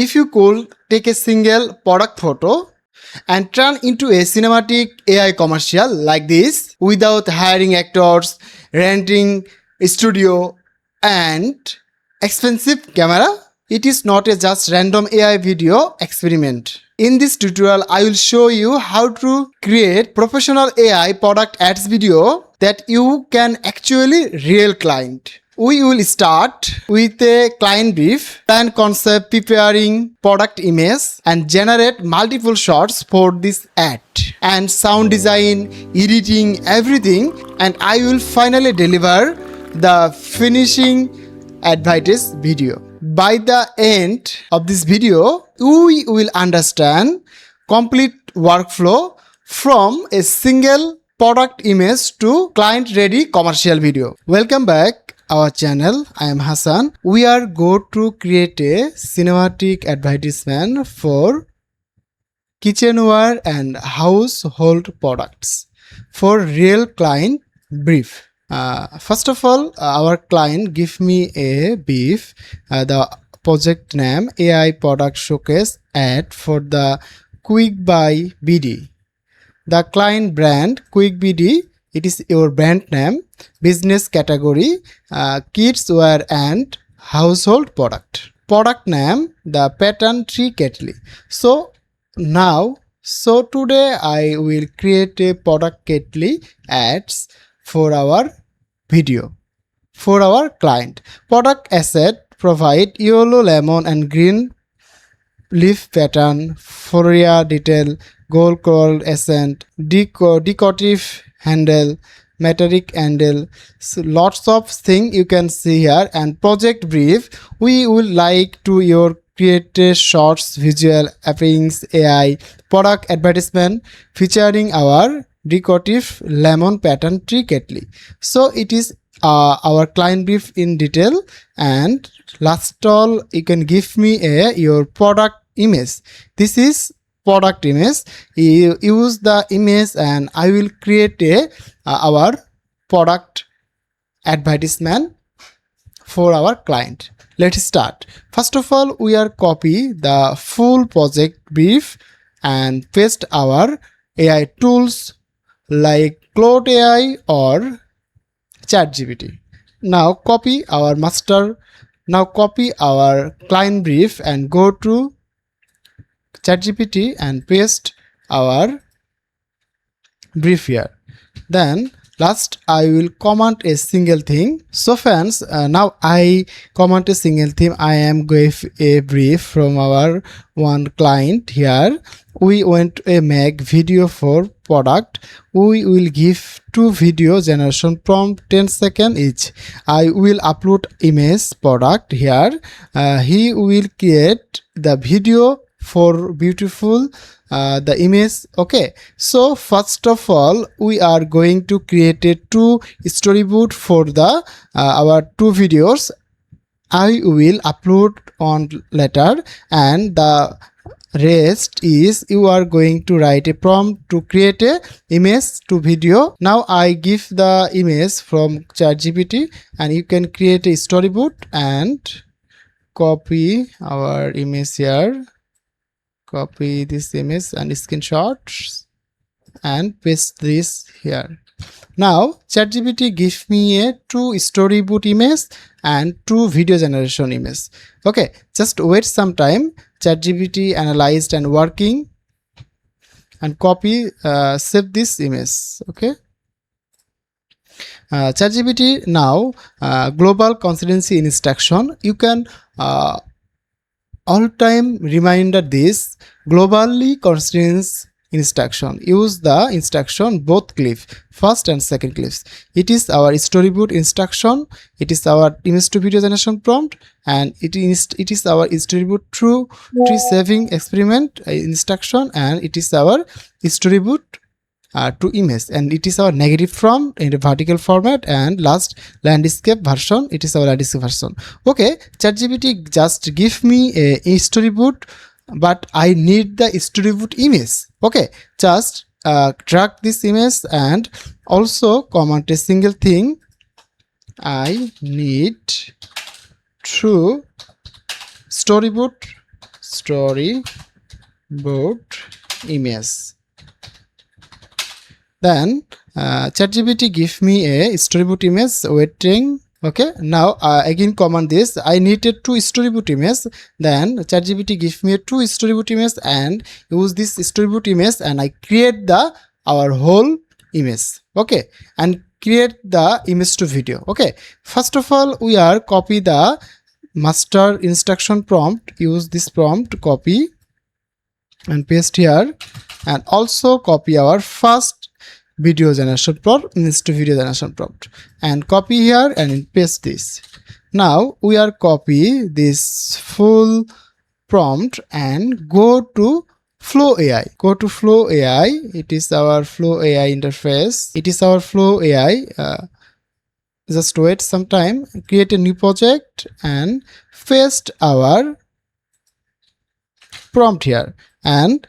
if you could take a single product photo and turn into a cinematic AI commercial like this without hiring actors, renting a studio and expensive camera, it is not a just random AI video experiment. In this tutorial, I will show you how to create professional AI product ads video that you can actually real client. We will start with a client brief, plan concept, preparing product image and generate multiple shots for this ad and sound design, editing, everything, and I will finally deliver the finishing advertise video. By the end of this video, we will understand complete workflow from a single product image to client ready commercial video. Welcome back our channel. I am Hasan. We are going to create a cinematic advertisement for kitchenware and household products for real client brief. First of all, our client give me a brief, the project name AI product showcase ad for the Quick Buy BD. The client brand Quick BD, it is your brand name, business category, kids wear and household product. Product name, the pattern tree kettle. So today I will create a product kettle ads for our video for our client. Product asset provide yellow, lemon and green leaf pattern, floral detail, gold coral accent, decorative handle, metallic handle, so lots of things you can see here. And project brief, we would like to your create a shorts visual appearance AI product advertisement featuring our decorative lemon pattern tree kettle. So it is our client brief in detail. And last all, you can give me your product image. This is product image. You use the image and I will create our product advertisement for our client. Let's start. First of all, we are copy the full project brief and paste our AI tools like Cloud AI or ChatGPT. Now copy our client brief and go to ChatGPT and paste our brief here. Then last I will comment a single thing. So friends, now I comment a single thing. I am going a brief from our one client here. We want to make video for product. We will give 2 video generation prompt 10 seconds each. I will upload image product here. He will create the video for beautiful the image. Okay, so first of all we are going to create a 2 storyboard for the our 2 videos. I will upload on later, and the rest is you are going to write a prompt to create a image to video. Now I give the image from ChatGPT and you can create a storyboard and copy our image here. Copy this image and screenshots and paste this here. Now ChatGPT give me a 2 storyboard image and 2 video generation image. Okay, just wait some time. ChatGPT analyzed and working and copy save this image. Okay, ChatGPT now global consistency instruction. You can all time reminder this globally constraints instruction. Use the instruction both clip, first and second clips. It is our storyboard instruction, it is our image to video generation prompt, and it is our storyboard true tree saving experiment instruction, and it is our storyboard to image, and it is our negative from in the vertical format, and last landscape version, it is our landscape version. Okay, ChatGPT just give me a storyboard, but I need the storyboard image. Okay, just drag this image and also comment a single thing. I need true storyboard storyboard image. Then ChatGPT give me a storyboard image waiting. Okay, now again command this, I needed 2 storyboard image. Then ChatGPT give me a 2 storyboard image and use this storyboard image and I create the our whole image. Okay, and create the image to video. Okay, first of all we are copy the master instruction prompt, use this prompt, copy and paste here, and also copy our first video generation prompt, image to video generation prompt, and copy here and paste this. Now we are copy this full prompt and go to Flow AI. Go to Flow AI. It is our Flow AI interface. It is our Flow AI. Just wait some time, create a new project and paste our prompt here, and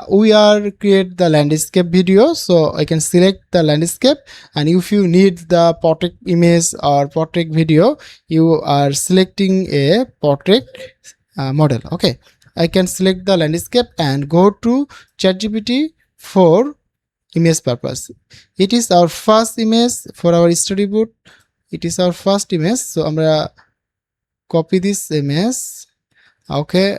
we are create the landscape video, so I can select the landscape, and if you need the portrait image or portrait video, you are selecting a portrait model. Okay, I can select the landscape and go to ChatGPT for image purpose. It is our first image for our storyboard. It is our first image, so আমরা copy this image. Okay,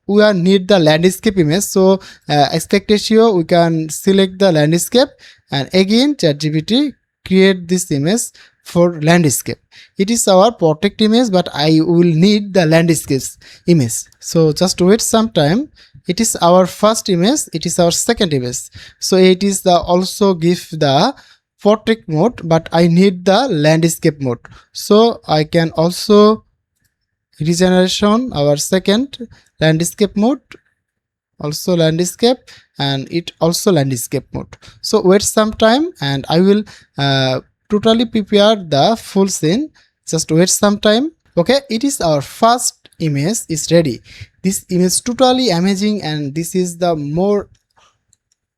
we are need the landscape image, so aspect ratio we can select the landscape, and again ChatGPT create this image for landscape. It is our portrait image, but I will need the landscape image, so just wait some time. It is our first image, it is our second image, so it is the also give the portrait mode, but I need the landscape mode, so I can also regeneration our second landscape mode, also landscape, and it also landscape mode. So wait some time and I will totally prepare the full scene. Just wait some time. Okay, it is our first image is ready. This image totally amazing, and this is the more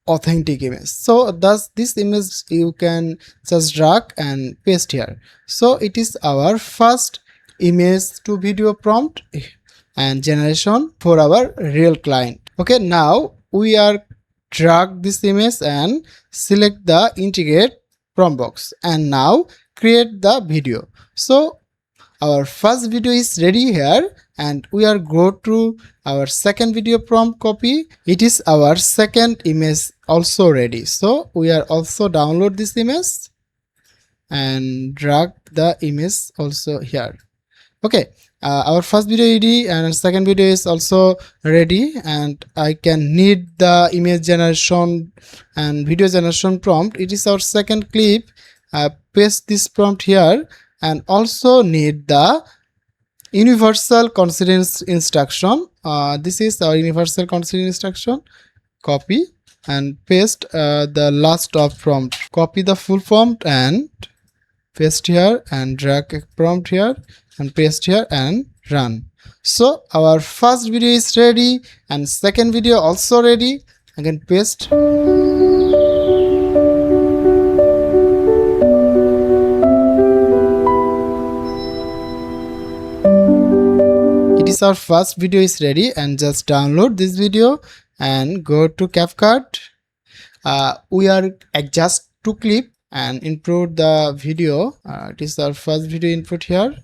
authentic image. So thus this image you can just drag and paste here. So it is our first image to video prompt and generation for our real client. Okay, now we are drag this image and select the integrate prompt box, and now create the video. So our first video is ready here, and we are go to our second video prompt copy. It is our second image also ready, so we are also download this image and drag the image also here. Okay, our first video ready and second video is also ready, and I can need the image generation and video generation prompt. It is our second clip. Paste this prompt here, and also need the universal constraint instruction. This is our universal constraint instruction. Copy and paste the last of prompt. Copy the full prompt and paste here, and drag a prompt here and paste here and run. So our first video is ready and second video also ready. Again paste. It is our first video is ready, and just download this video and go to CapCut. We are adjust to clip and input the video. It is our first video input here,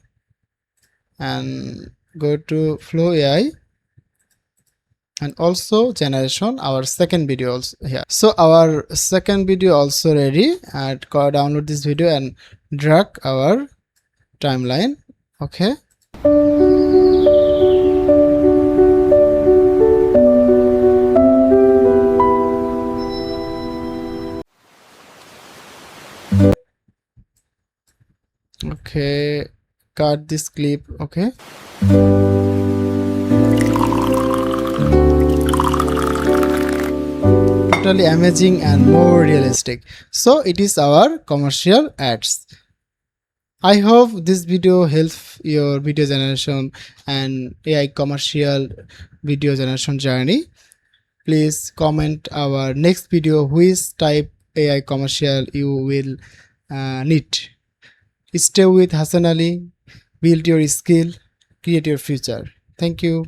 and go to Flow AI, and also generation our second video also here. So our second video also ready, and download this video and drag our timeline. Okay, okay, cut this clip. Okay, totally amazing and more realistic. So it is our commercial ads. I hope this video helps your video generation and AI commercial video generation journey. Please comment our next video which type AI commercial you will need. Stay with Hasan Ali, build your skill, create your future. Thank you.